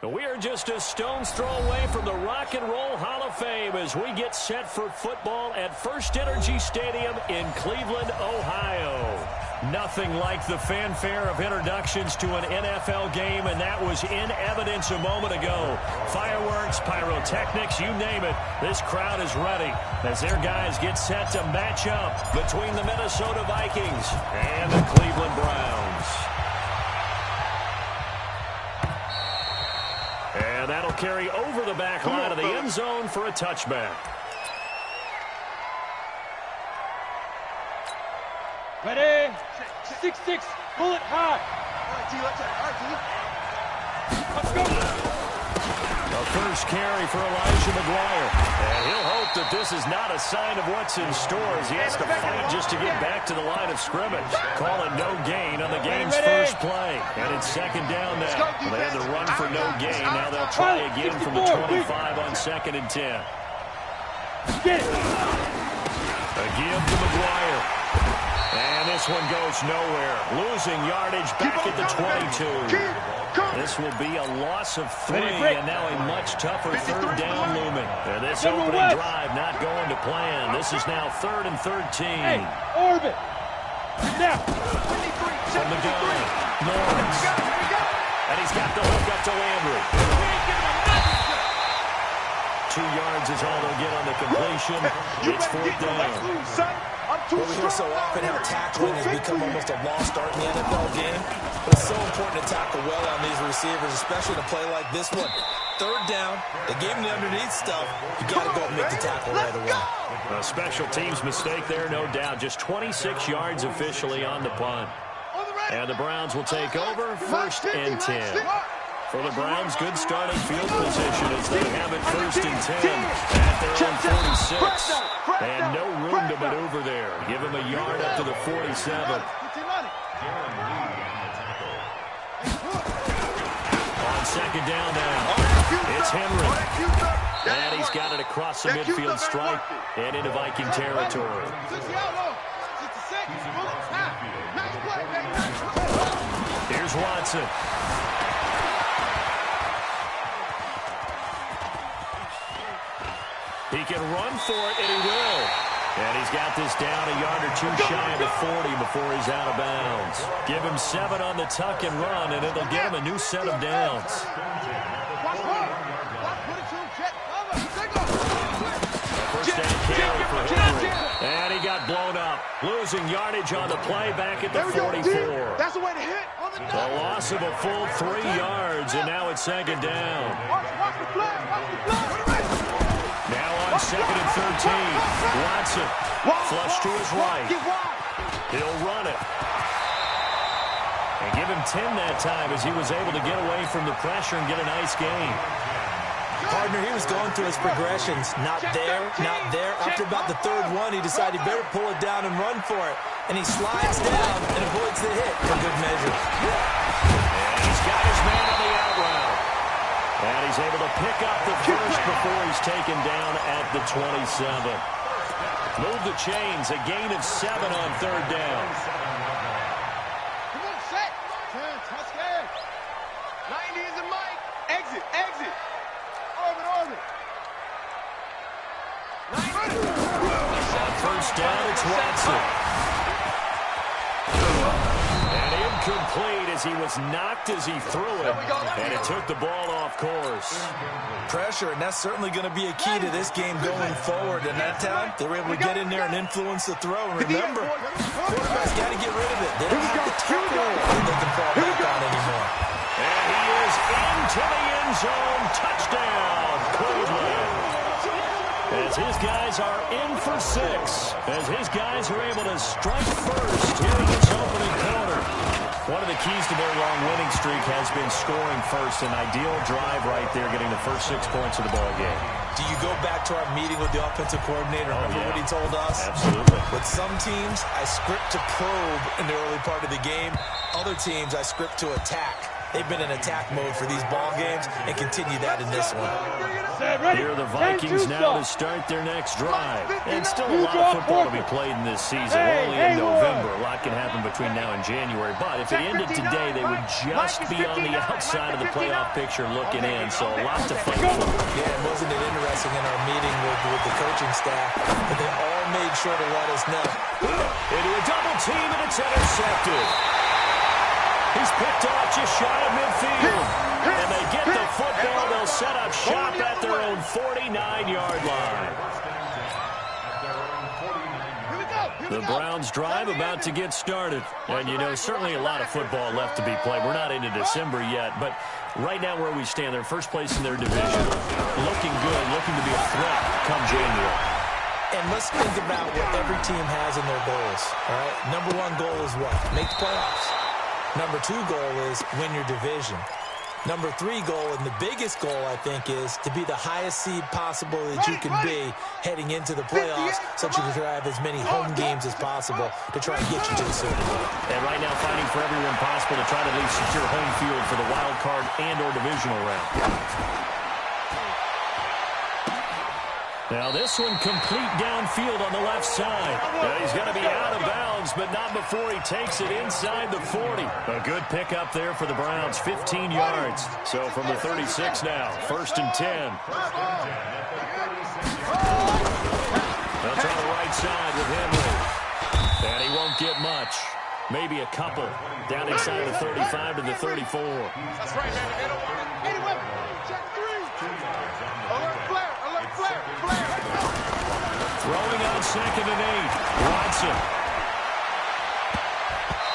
We are just a stone's throw away from the Rock and Roll Hall of Fame as we get set for football at First Energy Stadium in Cleveland, Ohio. Nothing like the fanfare of introductions to an NFL game, and that was in evidence a moment ago. Fireworks, pyrotechnics, you name it. This crowd is ready as their guys get set to match up between the Minnesota Vikings and the Cleveland Browns. And that'll carry over the back line of the end zone for a touchback. Ready? 6-6, bullet high. Let's go. A first carry for Elijah McGuire. And he'll hope that this is not a sign of what's in store as he has to fight just to get back to the line of scrimmage. Call it no gain on the game's first play. And it's second down now. They had to run for no gain. Now they'll try again from the 25 on 2nd and 10. Get it. A give to McGuire. And this one goes nowhere. Losing yardage back at the 22. This will be a loss of 3, and now a much tougher third down looming. And this opening drive not going to plan. This is now 3rd and 13. Hey, orbit. Now. From the gun, Lawrence. And he's got the hook up to Landry. 2 yards is all they'll get on the completion. It's 4th down. Well, we hear so often how tackling has become almost a lost art in the NFL game. But it's so important to tackle well on these receivers, especially in a play like this one. 3rd down, they gave him the underneath stuff. You got to go and make the tackle right away. A special teams mistake there, no doubt. Just 26 yards officially on the punt. And the Browns will take over 1st and 10. For the Browns, good starting field position as they have it 1st and 10 at their own 46. And no room to maneuver there. Give him a yard up to the 47. On 2nd down now, it's Henry. And he's got it across the midfield stripe and into Viking territory. Here's Watson. He can run for it, and he will. And he's got this down a yard or 2 shy of the 40 before he's out of bounds. Give him 7 on the tuck and run, and it'll get him a new set of downs. First down carry for Henry. And he got blown up. Losing yardage on the play back at the 44. That's the way to hit. A loss of a full 3 yards, and now it's 2nd down. Watch the play. Watch the play. Now on 2nd and 13. Watson flush to his right. He'll run it. And give him 10 that time as he was able to get away from the pressure and get a nice gain. Partner, he was going through his progressions. Not there, not there. After about the 3rd one, he decided he better pull it down and run for it. And he slides down and avoids the hit for good measure. And he's got his man on the out route. And he's able to pick up the first before he's taken down at the 27. Move the chains, a gain of 7 on 3rd down. Come on, set. Touchdown. 90 is the mic. Exit. Orbit. On 1st down, it's Watson. And incomplete as he was knocked as he threw it. And it took the ball off course. Pressure, and that's certainly going to be a key to this game going forward. And that time, they were able to get in there and influence the throw. And remember, quarterback's got to get rid of it. They don't have the tackle that they can fall back on anymore. And he is into the end zone. Touchdown, Cleveland. As his guys are in for 6. As his guys are able to strike first here in this opening quarter. One of the keys to their long winning streak has been scoring first. An ideal drive right there, getting the first 6 points of the ball game. Do you go back to our meeting with the offensive coordinator? Remember what he told us? Absolutely. With some teams, I script to probe in the early part of the game. Other teams, I script to attack. They've been in attack mode for these ball games and continue that in this one. Here are the Vikings now to start their next drive. And still a lot of football to be played in this season. We're only in November. A lot can happen between now and January. But if it ended today, they would just be on the outside of the playoff picture looking in. So a lot to fight for. Yeah, and wasn't it interesting in our meeting with the coaching staff that they all made sure to let us know. Into a double team, and it's intercepted. He's picked off just shy of midfield. And they get the football. They'll set up shop at their own 49-yard line. The Browns drive about to get started. And, you know, certainly a lot of football left to be played. We're not into December yet, but right now where we stand, they're first place in their division. Looking good, looking to be a threat come January. And let's think about what every team has in their goals. All right? Number one goal is what? Make the playoffs. Number two goal is win your division. Number three goal, and the biggest goal, I think, is to be the highest seed possible that you can be heading into the playoffs, so that you can have as many home games as possible to try and get you to the Super Bowl. And right now fighting for everyone possible to try to at least secure home field for the wild card and or divisional round. Now this one complete downfield on the left side. Now he's going to be out of bounds, but not before he takes it inside the 40. A good pickup there for the Browns, 15 yards. So from the 36 now, 1st and 10. They'll try the right side with Henry. And he won't get much. Maybe a couple. Down inside the 35 to the 34. That's right, man. They don't want it. Anyway, check three. Alert flare. Alert flare. Flare. Throwing on 2nd and 8. Watson.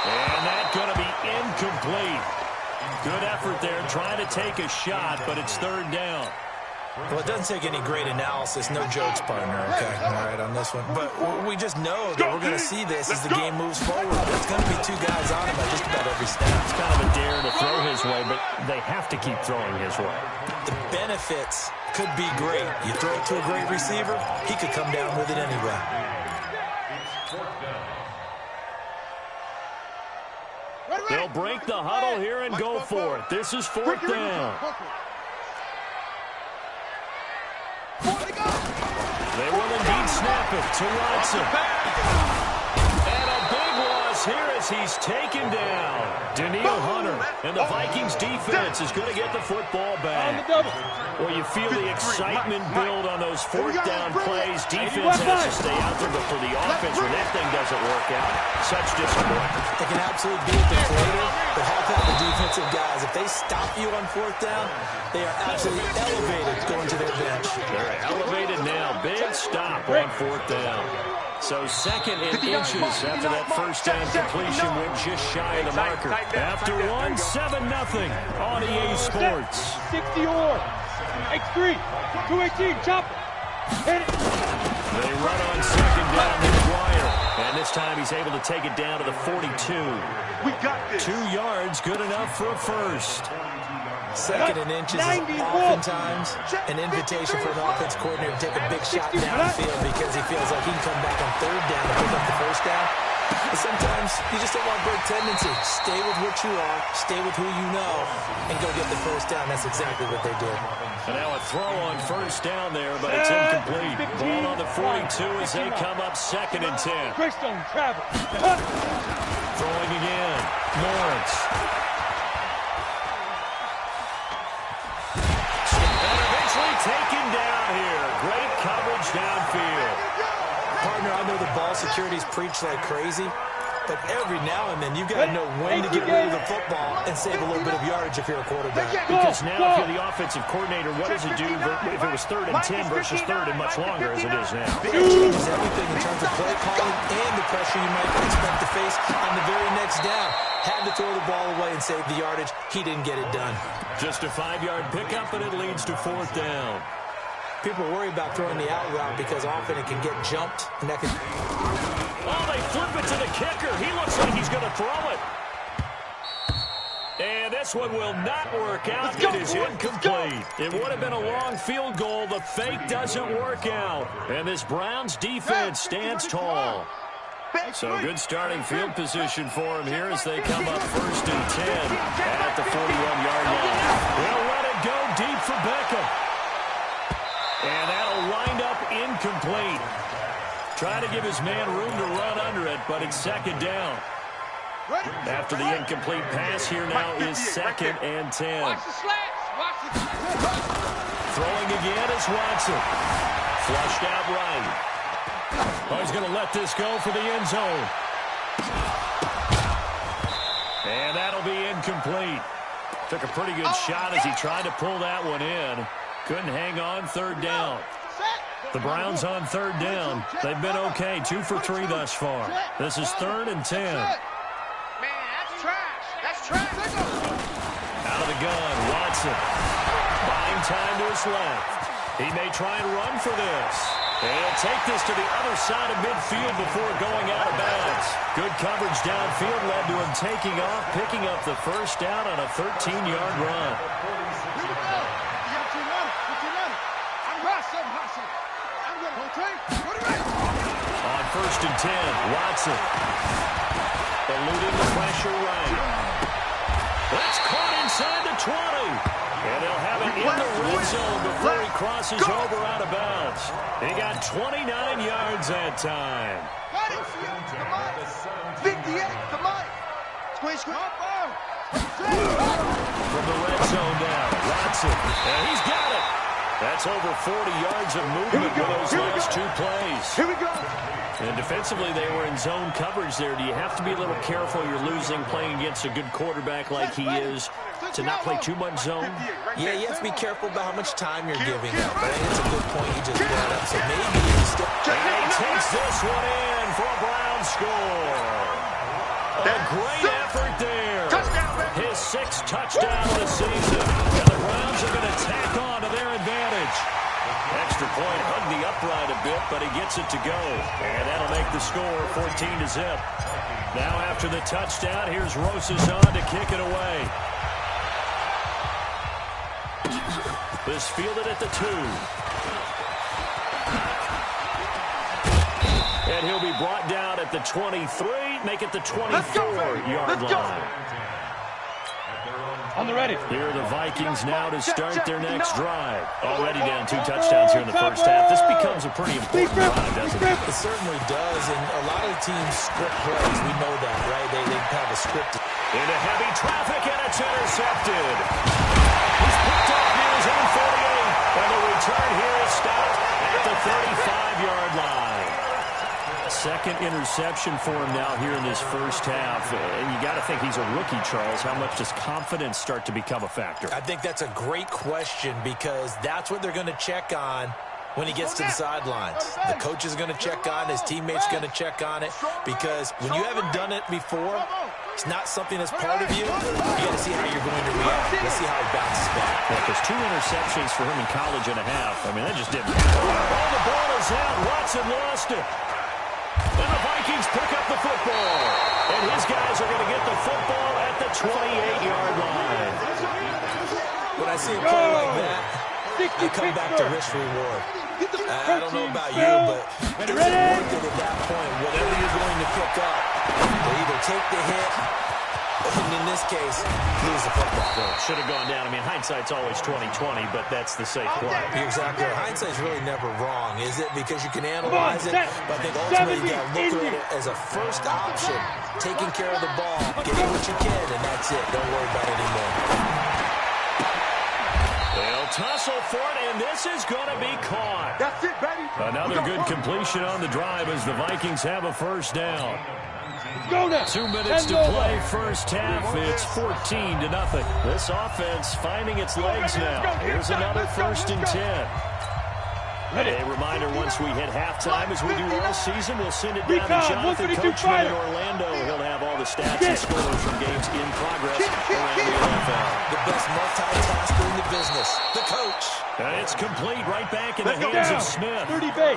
And that's going to be incomplete. Good effort there, trying to take a shot, but it's 3rd down. Well, it doesn't take any great analysis, no jokes, partner, okay, all right, on this one. But we just know that we're going to see this as the game moves forward. There's going to be two guys on him at just about every snap. It's kind of a dare to throw his way, but they have to keep throwing his way. The benefits could be great. You throw it to a great receiver, he could come down with it anyway. They'll break the huddle here and go for it. This is 4th down. They will indeed snap it to Watson. And a big loss here as he's taken down. Danielle Hunter. And the Vikings defense is going to get the football back. Well, you feel the excitement build on those 4th down plays. Defense has to stay out there, but for the offense, when that thing doesn't work out, such disappointment. They can absolutely be a deflator, but how about the defensive guys? If they stop you on 4th down, they are absolutely elevated going to their bench. They're elevated now. Big stop on 4th down. So 2nd and inches after that 1st down completion went just shy of the marker. After one, 7-0 on EA Sports. 60 or X3, 218, chop it. Hit it. They run on 2nd down with McGuire. And this time he's able to take it down to the 42. We got this. 2 yards, good enough for a first. 2nd and inches is oftentimes an invitation for an offense coordinator to take a big shot downfield because he feels like he can come back on 3rd down and pick up the 1st down. But sometimes you just don't want break tendency. Stay with what you are, stay with who you know, and go get the 1st down. That's exactly what they did. And now a throw on 1st down there, but it's incomplete. Ball on the 42 as they come up 2nd and 10. Greystone, travel. Throwing again. Lawrence. Taken down here. Great coverage downfield. Partner, I know the ball security's preached like crazy, but every now and then you've got to know when to get rid of the football and save a little bit of yardage if you're a quarterback. Because now if you're the offensive coordinator, what does it do if it was 3rd and 10 versus 3rd and much longer as it is now? It changes everything in terms of play calling and the pressure you might expect to face on the very next down. Had to throw the ball away and save the yardage. He didn't get it done. Just a 5-yard pickup, and it leads to 4th down. People worry about throwing the out route because often it can get jumped. And that can... Oh, they flip it to the kicker. He looks like he's going to throw it. And this one will not work out. It is incomplete. It would have been a long field goal. The fake doesn't work out. And this Browns defense stands tall. So good starting field position for him here as they come up 1st and 10 at the 41-yard line. They'll let it go deep for Beckham. And that'll wind up incomplete. Trying to give his man room to run under it, but it's second down. After the incomplete pass, here now is 2nd and 10. Watch the slants. Watch the... Throwing again is Watson. Flushed out right. Oh, he's going to let this go for the end zone. And that'll be incomplete. Took a pretty good shot as he tried to pull that one in. Couldn't hang on, 3rd down. The Browns on 3rd down. They've been okay, 2 for 3 thus far. This is 3rd and 10. Man, that's trash. That's trash. Out of the gun, Watson. Buying time to his left. He may try and run for this. And he'll take this to the other side of midfield before going out of bounds. Good coverage downfield led to him taking off, picking up the first down on a 13-yard run. On 1st and 10, Watson. Eluding the pressure right. That's caught inside the 20. And they'll have it in the red zone before he crosses over out of bounds. He got 29 yards that time. 58, come on. Squish, From the red zone down, Watson. And he's got it. That's over 40 yards of movement with those last 2 plays. Here we go. And defensively, they were in zone coverage there. Do you have to be a little careful? You're losing playing against a good quarterback like he is to not play too much zone? Yeah, you have to be careful about how much time you're giving up. I think it's a good point you just brought up. So maybe you still... And he takes this one in for a Brown score. A great effort there. His 6th touchdown of the season. And the Browns are going to tack on to their advantage. Extra point, hug the upright a bit, but he gets it to go. And that'll make the score 14-0. Now after the touchdown, here's Rosazon to kick it away. This fielded at the 2. And he'll be brought down at the 23, make it the 24-yard line. On the ready. Here are the Vikings now to start their next drive. Already down 2 touchdowns here in the first half. This becomes a pretty important drive, doesn't it? It certainly does, and a lot of teams script plays. We know that, right? They have a script. Into heavy traffic, and it's intercepted. He's picked up near his own 48, and the return here is stopped at the 35-yard line. 2nd interception for him now here in this first half. And you got to think he's a rookie, Charles. How much does confidence start to become a factor? I think that's a great question because that's what they're going to check on when he gets to the sidelines. The coach is going to check on it. His teammates are going to check on it because when you haven't done it before, it's not something that's part of you. You got to see how you're going to react. Let's see how he bounces back. Yeah, there's 2 interceptions for him in college and a half. I mean, that just didn't happen. Oh, the ball is out. Watson lost it. And the Vikings pick up the football. And his guys are going to get the football at the 28-yard line. When I see a play like that, I come back to risk reward. I don't know about you, but is it worth it at that point? Whatever you're going to pick up, they either take the hit, and in this case, lose the football. Well, should have gone down. I mean, hindsight's always 20/20, but that's the safe play. You're exactly right. Hindsight's really never wrong, is it? Because you can analyze it, but I think ultimately you got to look at it as a first option. Taking care of the ball, getting what you can, and that's it. Don't worry about it anymore. They'll tussle for it, and this is going to be caught. That's it, baby. Another good completion on the drive as the Vikings have a first down. Go now. 2 minutes to play first half. It's 14-0. This offense finding its legs now. Here's another 1st and 10. A reminder, once we hit halftime, as we do all season, we'll send it down to Jonathan Coachman in Orlando. He'll have all the stats and scores from games in progress around the NFL. The best multitasker in the business, the coach. And it's complete right back in the hands of Smith.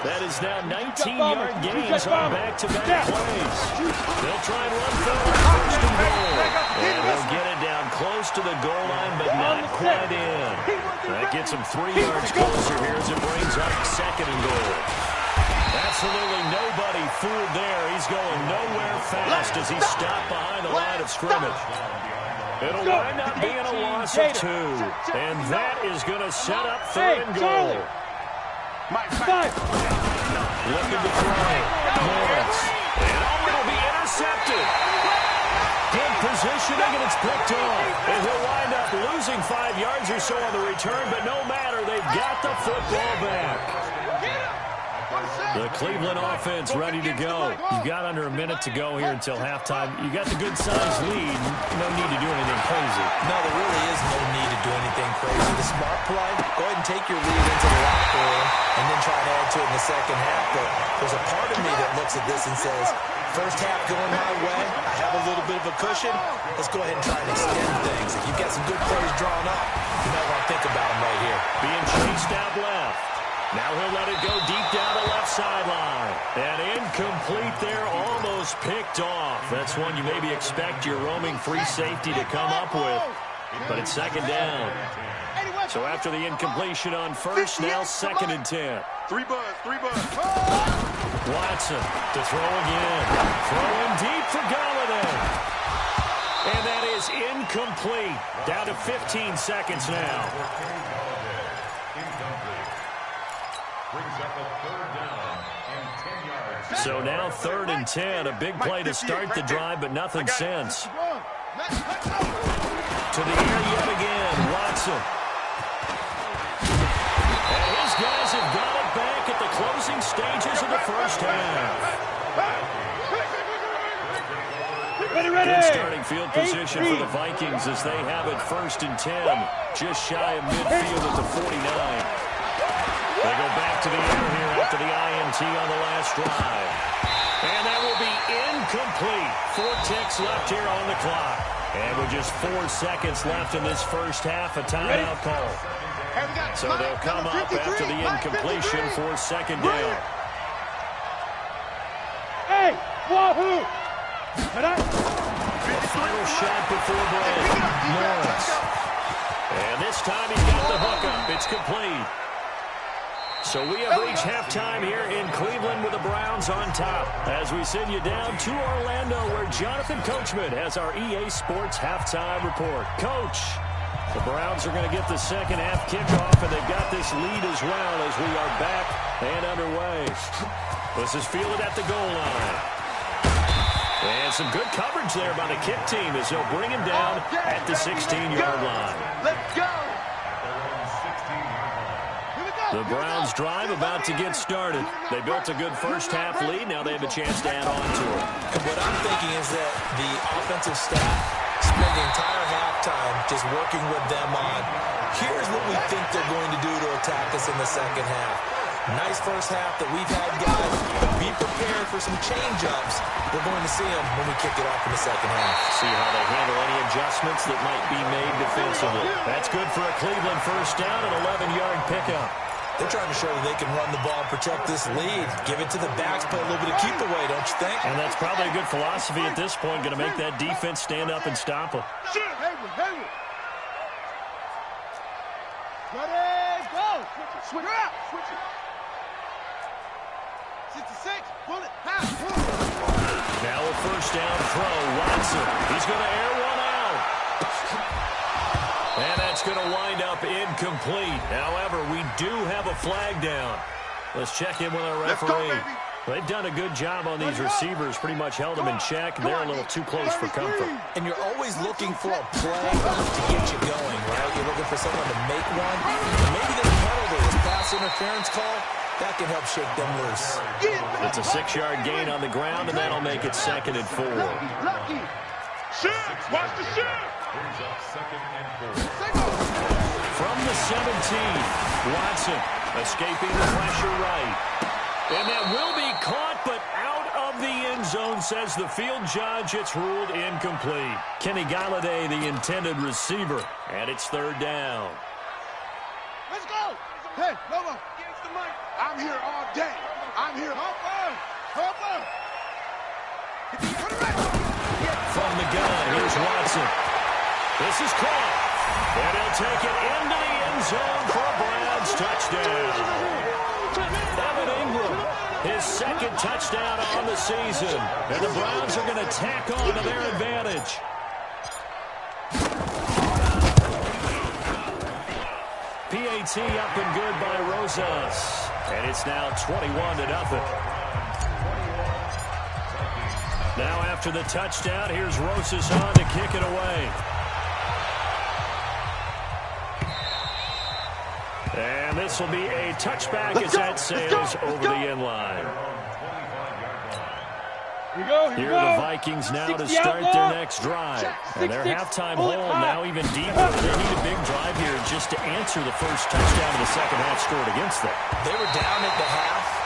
That is now 19-yard gains on back-to-back plays. They'll try and run for it. 1st and goal. And they'll get it down close to the goal line, but not quite in. That gets him 3 yards closer here as it brings up 2nd and goal. Absolutely nobody fooled there. He's going nowhere fast as he's stopped behind the line of scrimmage. It'll wind up being a loss of 2. And that is going to set up 3rd and goal. Looking to throw. Morris. And it'll be intercepted. Good positioning, and it's picked off. And he'll wind up losing 5 yards or so on the return, but no matter, they've got the football back. The Cleveland offense ready to go. You've got under a minute to go here until halftime. You got the good-sized lead. No need to do anything crazy. No, there really is no need to do anything crazy. The smart play, go ahead and take your lead into the locker room and then try to add to it in the second half. But there's a part of me that looks at this and says, first half going my way, I have a little bit of a cushion. Let's go ahead and try and extend things. If you've got some good plays drawn up, you might want to think about them right here. Being chased out left. Now he'll let it go deep down the left sideline. And incomplete there, almost picked off. That's one you maybe expect your roaming free safety to come up with. But it's second down. So after the incompletion on first, now 2nd and 10. 3 buds. Watson to throw again. Throwing deep for Galladay. And that is incomplete. Down to 15 seconds now. So now 3rd and 10. A big play to start the drive, but nothing since. To the air yet again. Watson. And his guys have got it back at the closing stages of the first half. Good starting field position for the Vikings as they have it 1st and 10. Just shy of midfield at the 49. They go back to the air here after the INT on the last drive. And that will be incomplete. 4 ticks left here on the clock. And with just 4 seconds left in this first half, a timeout call. So they'll come up after the incompletion for 2nd down. Hey, wahoo! Final shot before break. Morris. And this time he's got the hook up. It's complete. So we have reached halftime here in Cleveland with the Browns on top. As we send you down to Orlando where Jonathan Coachman has our EA Sports halftime report. Coach, the Browns are going to get the second half kickoff, and they've got this lead as well as we are back and underway. This is fielded at the goal line. And some good coverage there by the kick team as they'll bring him down at the 16-yard line. Let's go. The Browns drive about to get started. They built a good first half lead. Now they have a chance to add on to it. And what I'm thinking is that the offensive staff spent the entire halftime just working with them on, here's what we think they're going to do to attack us in the second half. Nice first half that we've had, guys, but be prepared for some change-ups. We're going to see them when we kick it off in the second half. See how they handle any adjustments that might be made defensively. That's good for a Cleveland first down, an 11-yard pickup. They're trying to show that they can run the ball and protect this lead. Give it to the backs, play a little bit of keep away, don't you think? And that's probably a good philosophy at this point, going to make that defense stand up and stop them. Hayward. Ready, go. Switch it out. Switch it. 66, pull it, pass. Now a first down throw. Watson. He's going to air one out. And that's going to wind up incomplete. However, we do have a flag down. Let's check in with our referee. They've done a good job on these receivers, pretty much held them in check. They're a little too close for comfort. And you're always looking for a play to get you going, right? You're looking for someone to make one. And maybe this penalty, this pass interference call, that can help shake them loose. It's a 6-yard gain on the ground, and that'll make it 2nd and 4. Lucky. Shoot! Watch the shoot! From the 17, Watson escaping the pressure right. And that will be caught, but out of the end zone, says the field judge. It's ruled incomplete. Kenny Galladay, the intended receiver, and it's 3rd down. Let's go! Hey, Lobo, give us the mic. I'm here all day. I'm here. Hop on. From the gun, here's Watson. This is caught. And he'll take it into the end zone for a Browns touchdown. Evan Ingram, his 2nd touchdown on the season. And the Browns are going to tack on to their advantage. PAT up and good by Rosas. And it's now 21-0. Now after the touchdown, here's Rosas on to kick it away. And this will be a touchback as that sails over the end line. Here are the Vikings now to start their next drive. And their halftime hole now even deeper. They need a big drive here just to answer the first touchdown of the second half scored against them. They were down at the half.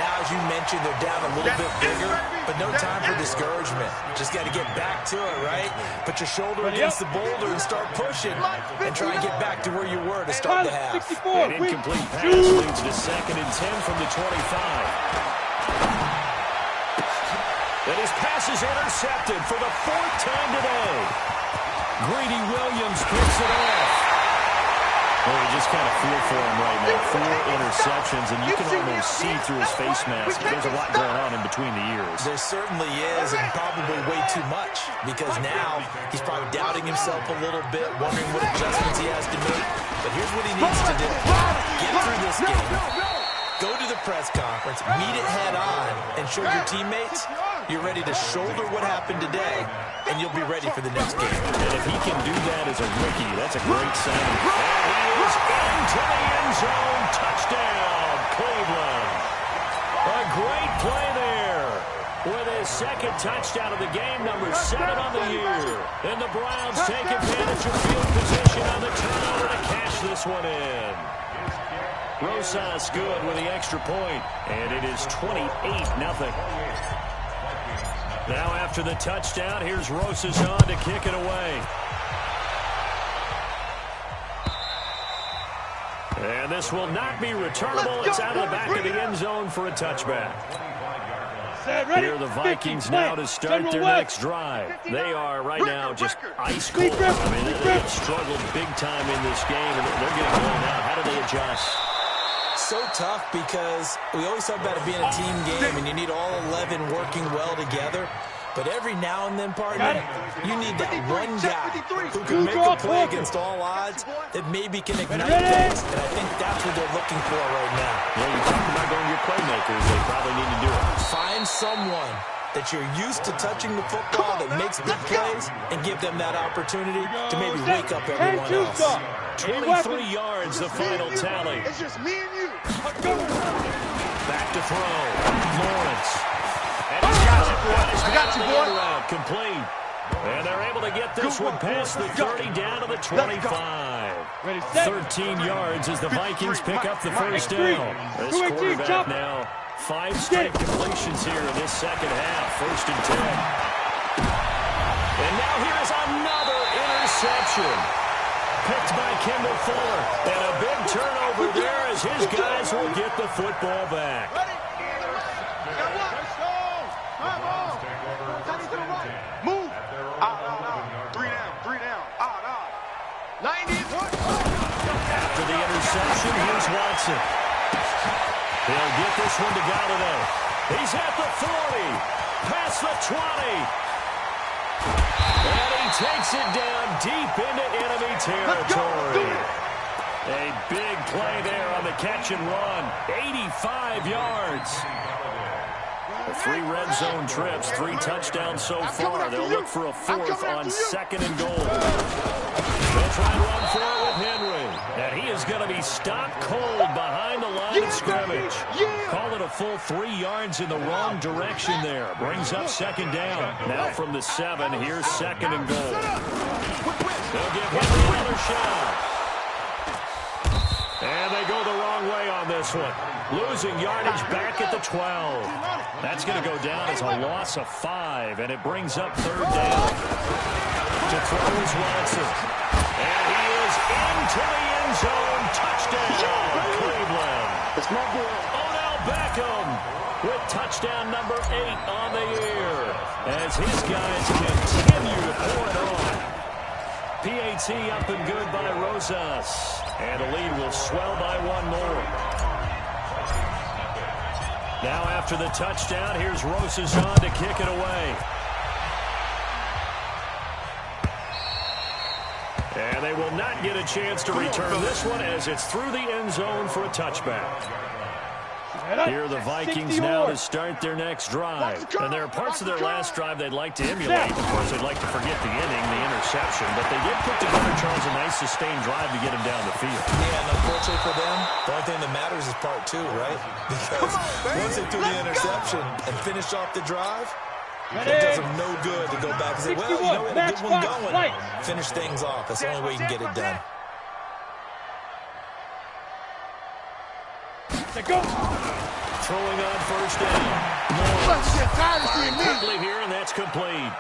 Now, as you mentioned, they're down a little bit bigger, but no time for discouragement. Just got to get back to it, right? Put your shoulder against the boulder and start pushing and try and get back to where you were to start the half. An incomplete pass leads to 2nd and 10 from the 25. And his pass is intercepted for the 4th time today. Greedy Williams picks it off. Well, you just kind of feel for him right now. 4 interceptions, and you can almost see through his face mask. There's a lot going on in between the ears. There certainly is, and probably way too much, because now he's probably doubting himself a little bit, wondering what adjustments he has to make. But here's what he needs to do. Get through this game. Go to the press conference, meet it head on, and show your teammates you're ready to shoulder what happened today, and you'll be ready for the next game. And if he can do that as a rookie, that's a great sign. And he is into the end zone. Touchdown, Cleveland. A great play there. With his 2nd touchdown of the game, number 7 on the year. And the Browns take advantage of field position on the turnover to cash this one in. Rosas good with the extra point, and it is 28-0. Now after the touchdown, here's Rosas on to kick it away. And this will not be returnable. It's out of the back of the end zone for a touchback. Here are the Vikings now to start their next drive. They are right now just ice cold. I mean, they have struggled big time in this game, and they're getting blown out. How do they adjust? So tough because we always talk about it being a team game and you need all 11 working well together. But every now and then, partner, you need that one guy who can make a play against all odds that maybe can ignite things. And I think that's what they're looking for right now. Yeah, you talk about going to your playmakers. They probably need to do it. Find someone that you're used to touching the football that makes big plays and give them that opportunity to maybe wake up everyone else. 23 yards, the final tally. It's just me and you. Back to throw. Lawrence. And I got you, boy. Complete. And they're able to get this one past the 30 down to the 25. 13 yards as the Vikings pick up the first down. This quarterback now 5 straight completions here in this second half. 1st and 10. And now here is another interception. Picked by Kendall Fuller. And a big turnover there as his guys will get the football back. Move. Out. 3 down. Out. 90. After the interception, here's Watson. He'll get this one to Golladay. He's at the 40. Past the 20. And he takes it down deep into enemy territory. A big play there on the catch and run. 85 yards. 3 red zone trips, 3 touchdowns so far. They'll look for a 4th on 2nd and goal. They'll try and run for it with Henry. And he is going to be stopped cold behind the line of scrimmage. Call it a full 3 yards in the wrong direction there. Brings up 2nd down. Now from the 7, here's 2nd and goal. They'll give Henry another shot. And they go the wrong way on this one. Losing yardage back at the 12. That's going to go down as a loss of 5, and it brings up 3rd down. To throw is Watson. And he is into the end zone. Touchdown, Cleveland. It's my boy. Odell Beckham with touchdown number 8 on the year as his guys continue to pour it on. PAT up and good by Rosas. And the lead will swell by 1 more. Now after the touchdown, here's Rosas on to kick it away. And they will not get a chance to return this one as it's through the end zone for a touchback. Here are the Vikings now to start their next drive. And there are parts of their last drive they'd like to emulate. Of course, they'd like to forget the inning, the interception. But they did put together, Charles, a nice sustained drive to get him down the field. Yeah, and unfortunately for them, the only thing that matters is part two, right? Because once they threw the interception and finished off the drive, it does them no good to go back and say, well, you know, we had a good one going. Finish things off. That's the only way you can get it done. Go. Throwing on first down. Firing quickly here, and that's complete.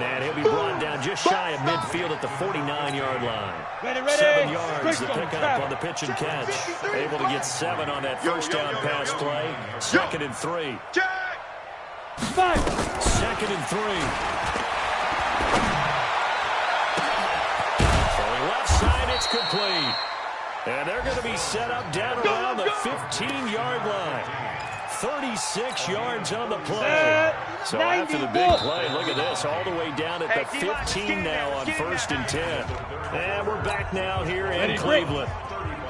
And he'll be brought down just shy of midfield at the 49-yard line. 7 yards to pick up on the pitch and catch. Able to get 7 on that first down pass play. 2nd and 3. 2nd and 3. Throwing left side, it's complete. And they're going to be set up down around the 15-yard line. 36 yards on the play. So after the big play, look at this, all the way down at the 15 now on 1st and 10. And we're back now here in Cleveland.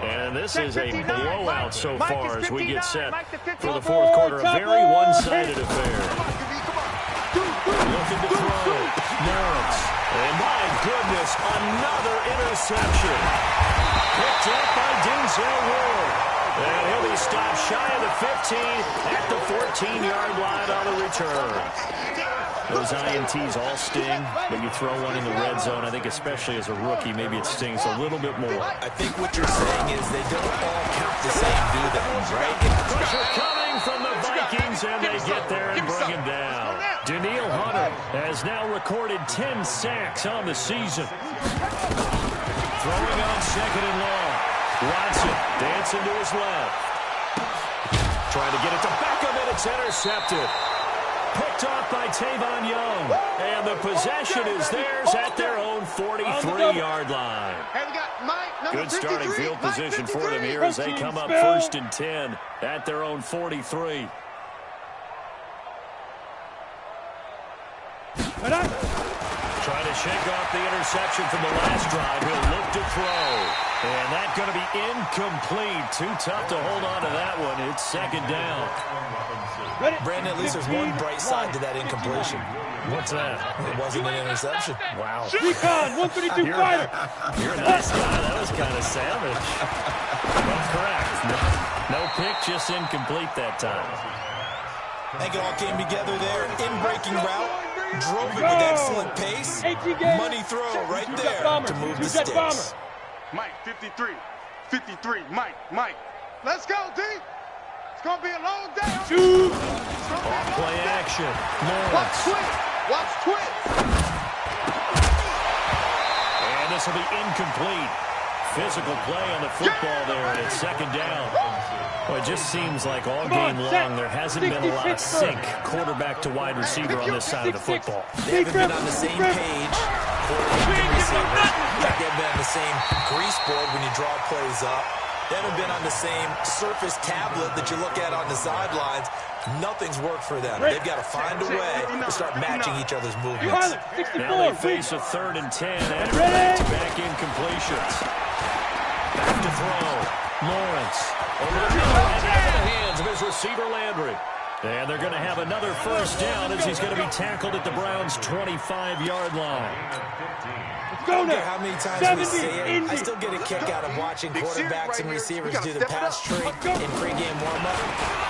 And this is a blowout so far as we get set for the fourth quarter. A very one-sided affair. Looking to throw. Lawrence. And my goodness, another interception. Picked up by Denzel Ward. And he'll be stopped shy of the 15 at the 14-yard line on the return. Those INTs all sting, but you throw one in the red zone, I think especially as a rookie, maybe it stings a little bit more. I think what you're saying is they don't all count the same, do they? Right? Pressure coming from the Vikings, and they get there and bring him down. Danielle Hunter has now recorded 10 sacks on the season. Throwing on 2nd and long. Watson dancing to his left. Trying to get it to Beckham, and it's intercepted. Picked off by Tavon Young. And the possession is theirs at their own 43-yard line. Good starting field position for them here as they come up 1st and 10 at their own 43. Trying to shake off the interception from the last drive. He'll look to throw. And that's going to be incomplete. Too tough to hold on to that one. It's 2nd down. Brandon, at least there's one bright side to that incompletion. What's that? It wasn't an interception. Wow. Recon, 132 fighter. You're a nice guy. That was kind of savage. Well, correct. No pick, just incomplete that time. I think it all came together there. In-breaking route. Drove it with excellent pace. Money throw right there to move the sticks. Mike, 53. 53. Mike. Let's go, D. It's going to be a long day. Off play action. Lawrence. Watch twist. And this will be incomplete. Physical play on the football there, and it's 2nd down. Well, it just seems like all game long there hasn't been a lot of sync quarterback to wide receiver on this side of the football. They haven't been on the same page, quarterback and receiver. They haven't been on the same grease board when you draw plays up. They haven't been on the same surface tablet that you look at on the sidelines. Nothing's worked for them. They've got to find a way to start matching each other's movements. Now they face a 3rd and 10 after back-to-back incompletions. Back to throw. Lawrence. Over the middle and into the hands of his receiver, Landry. And they're going to have another first down as he's going to be tackled at the Browns' 25-yard line. I don't care how many times we say it, I still get a kick out of watching quarterbacks and receivers do the pass trick in pregame warm-up.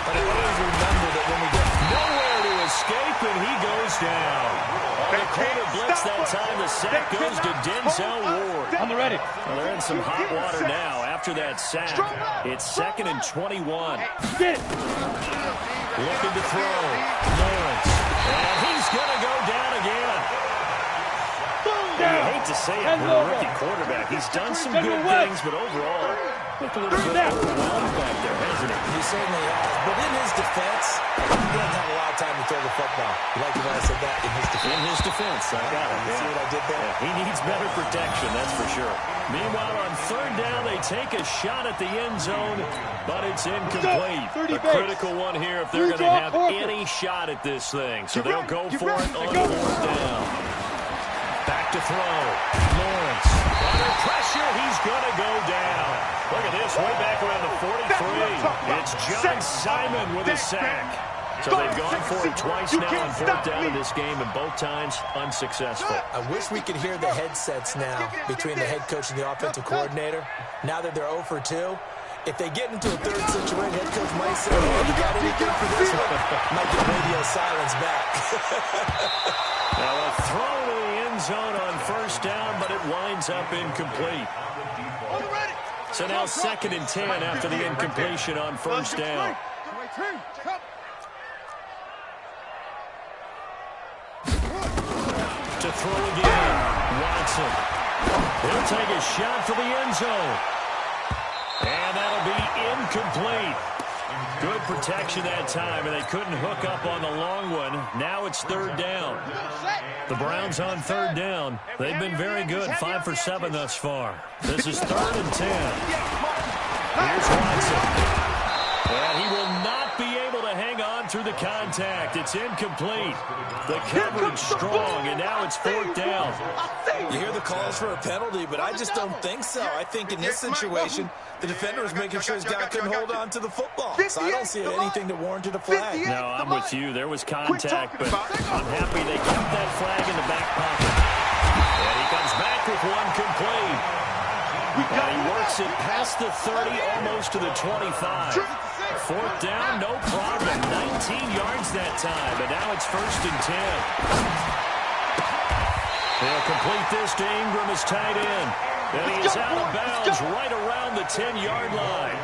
But I always remember that when we get nowhere to escape, and he goes down. On the corner blitz that time, the sack goes to Denzel Ward. I'm ready. Well, they're in some hot water now after that sack. It's 2nd and 21. Get it. Looking to throw. Lawrence. And he's going to go down again. You hate to say it for a rookie quarterback. He's done some good things, but overall, looked a little bit overwhelmed back there, hasn't he? He certainly has. But in his defense, he doesn't have a lot of time to throw the football. You like the way I said that? In his defense. In his defense. I got it. You see what I did there? Yeah, he needs better protection, that's for sure. Meanwhile, on 3rd down, they take a shot at the end zone, but it's incomplete. A critical one here if they're going to have any shot at this thing. So they'll go for it on 4th down. Back to throw. Lawrence. Under pressure, he's going to go down. Look at this, way back around the 43. It's John Simon with a sack. So they've gone for it twice now on fourth down in this game, and both times unsuccessful. I wish we could hear the headsets now between the head coach and the offensive coordinator. Now that they're 0 for 2, if they get into a third situation, head coach might say, hey, you got anything for this one? Might get radio silence back. Now a throw to the end zone on first down, but it winds up incomplete. So now 2nd and 10 after the incompletion on first down. To throw again, Watson. He'll take a shot for the end zone. And that'll be incomplete. Good protection that time, and they couldn't hook up on the long one. Now it's 3rd down. The Browns on 3rd down. They've been very good, 5 for 7 thus far. This is 3rd and 10. Here's Watson. And he will not be able to hang on through the contact. It's incomplete. The coverage strong, and now it's 4th down. You hear the calls for a penalty, but I just don't think so. I think in this situation, the defender was making sure his guy couldn't hold on to the football. So I don't see anything that warranted a flag. No, I'm with you. There was contact, but I'm happy they kept that flag in the back pocket. And he comes back with one complete. And he works it past the 30, almost to the 25. 4th down, no problem. 19 yards that time, and now it's 1st and 10. They'll complete this to Ingram as tight end. And he is out of bounds right around the 10-yard line.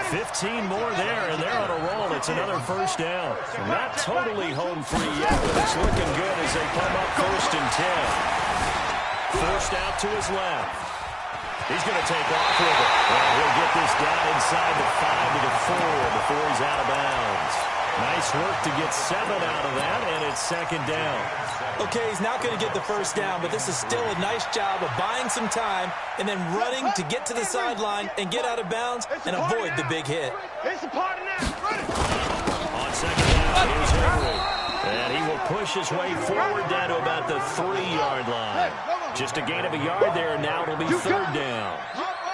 15 more there, and they're on a roll. It's another 1st down. Not totally home free yet, but it's looking good as they come up 1st and 10. Forced out to his left. He's going to take off with it. And he'll get this down inside the 5 to the 4 before he's out of bounds. Nice work to get 7 out of that, and it's 2nd down. Okay, he's not going to get the 1st down, but this is still a nice job of buying some time and then running to get to the sideline and get out of bounds and avoid the big hit. On 2nd down, here's Henry. And he will push his way forward down to about the 3-yard line. Just a gain of a yard there, and now it'll be 3rd down.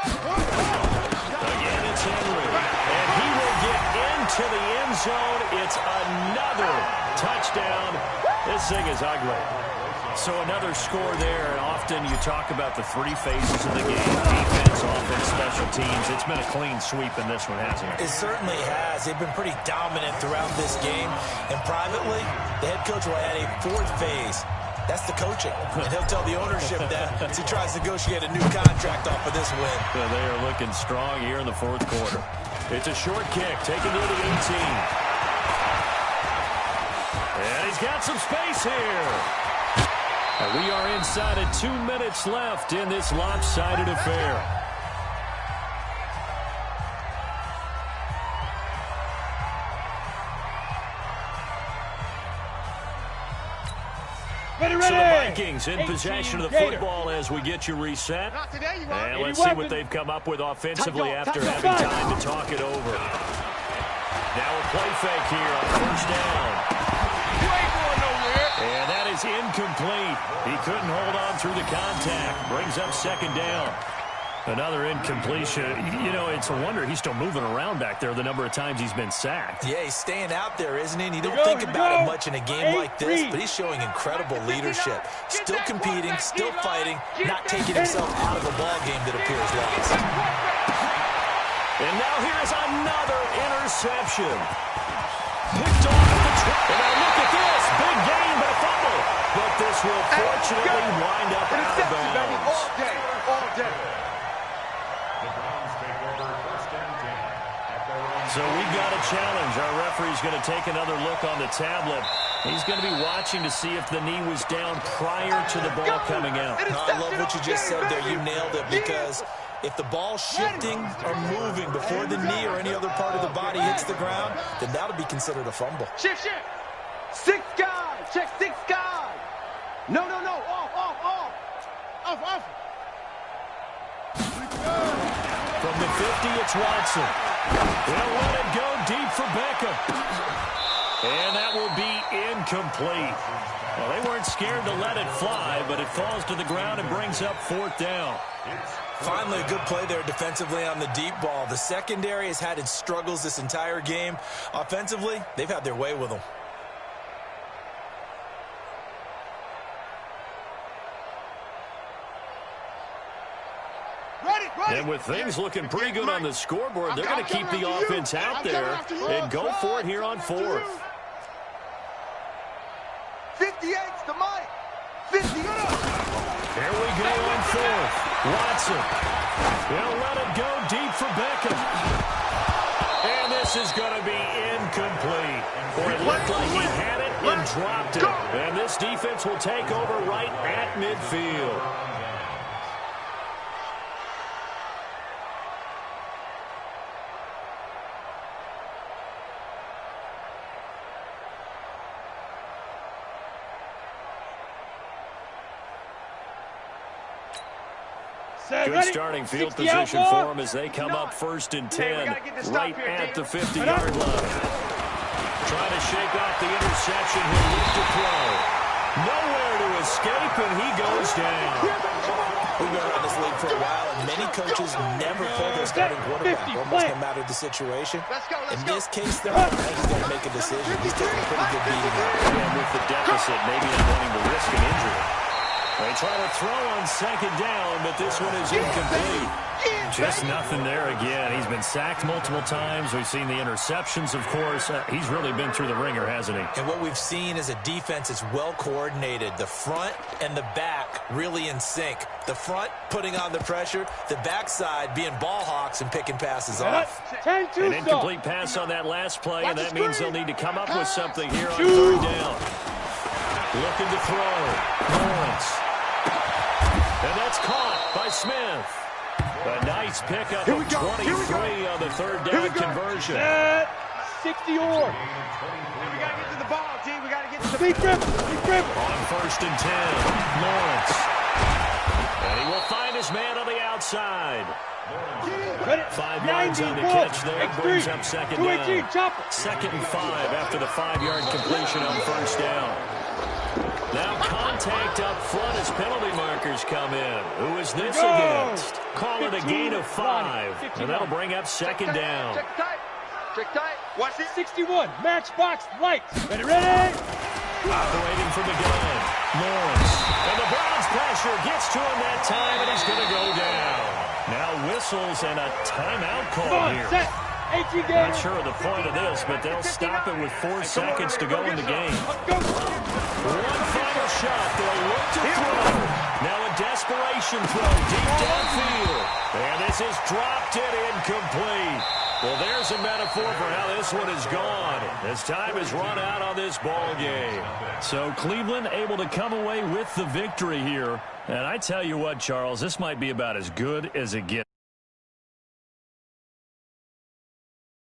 Again, it's Henry. And he will get into the end zone. It's another touchdown. This thing is ugly. So another score there, and often you talk about the 3 phases of the game, defense, offense, special teams. It's been a clean sweep in this one, hasn't it? It certainly has. They've been pretty dominant throughout this game. And privately, the head coach will add a 4th phase. That's the coaching. And he'll tell the ownership that as he tries to negotiate a new contract off of this win. So they are looking strong here in the 4th quarter. It's a short kick, taken near the 18. And he's got some space here. And we are inside of 2 minutes left in this lopsided affair. So the Vikings in possession of the football as we get you reset. And let's see what they've come up with offensively after having time to talk it over. Now a play fake here on 1st down. And that is incomplete. He couldn't hold on through the contact. Brings up 2nd down. Another incompletion. You know, it's a wonder he's still moving around back there the number of times he's been sacked. Yeah, he's staying out there, isn't he? And you don't think about it much in a game like this, but he's showing incredible leadership. Still competing, still fighting, not taking himself out of a ball game that appears lost. And now here is another interception. Picked off at the 20. And now look at this. Big gain, but a fumble. But this will fortunately wind up out of bounds. All day. So we've got a challenge. Our referee's going to take another look on the tablet. He's going to be watching to see if the knee was down prior to the ball coming out. I love what you just said there. You nailed it, because if the ball's shifting or moving before the knee or any other part of the body hits the ground, then that'll be considered a fumble. Shift. 6 guys. Check 6 guys. No. Off. From the 50, it's Watson. They'll let it go deep for Beckham. And that will be incomplete. Well, they weren't scared to let it fly, but it falls to the ground and brings up 4th down. Finally, a good play there defensively on the deep ball. The secondary has had its struggles this entire game. Offensively, they've had their way with them. And with things looking pretty good on the scoreboard, they're going to keep the offense out there and go for it here on fourth. 58's the mic. 50. Here we go on fourth. Watson. They'll let it go deep for Beckham. And this is going to be incomplete. Or it looked like he had it and dropped it. And this defense will take over right at midfield. Good starting field position for them as they come up 1st and 10, right at the 50-yard line. Trying to shake off the interception. He'll look to throw. Nowhere to escape, and he goes down. We've been around this league for a while, and many coaches never pull their starting quarterback, almost no matter the situation. In this case, though, I think he's going to make a decision. He's taking a pretty good beating now. And with the deficit, maybe not wanting to risk an injury. They try to throw on 2nd down, but this one is incomplete. Just nothing there again. He's been sacked multiple times. We've seen the interceptions, of course. He's really been through the ringer, hasn't he? And what we've seen is a defense that's well coordinated. The front and the back really in sync. The front putting on the pressure, the backside being ball hawks and picking passes off. An incomplete pass on that last play, and that means they'll need to come up with something here on 3rd down. Looking to throw. Lawrence. And that's caught by Smith. A nice pickup of 23 on the 3rd down conversion. 60 or. We got to get to the ball, team. We got to get to the big grip. On 1st and 10, Lawrence. And he will find his man on the outside. 5 yards on the catch there. Brings up 2nd down. 2nd and 5 after the 5-yard completion on 1st down. Now contact up front as penalty markers come in. Who is this against? Call it a gain of 5. And that'll bring up 2nd down. Check tight. Check tight. Watch it. 61. Matchbox lights. Ready. Operating from the gun. Lawrence. And the Browns pressure gets to him that time, and he's going to go down. Now whistles and a timeout call here. Set. Not sure of the point of this, but they'll stop it with 4 seconds to go in the game. One final shot. They'll look to throw. Now a desperation throw deep downfield. And this is dropped it incomplete. Well, there's a metaphor for how this one is gone. As time has run out on this ball game. So Cleveland able to come away with the victory here. And I tell you what, Charles, this might be about as good as it gets.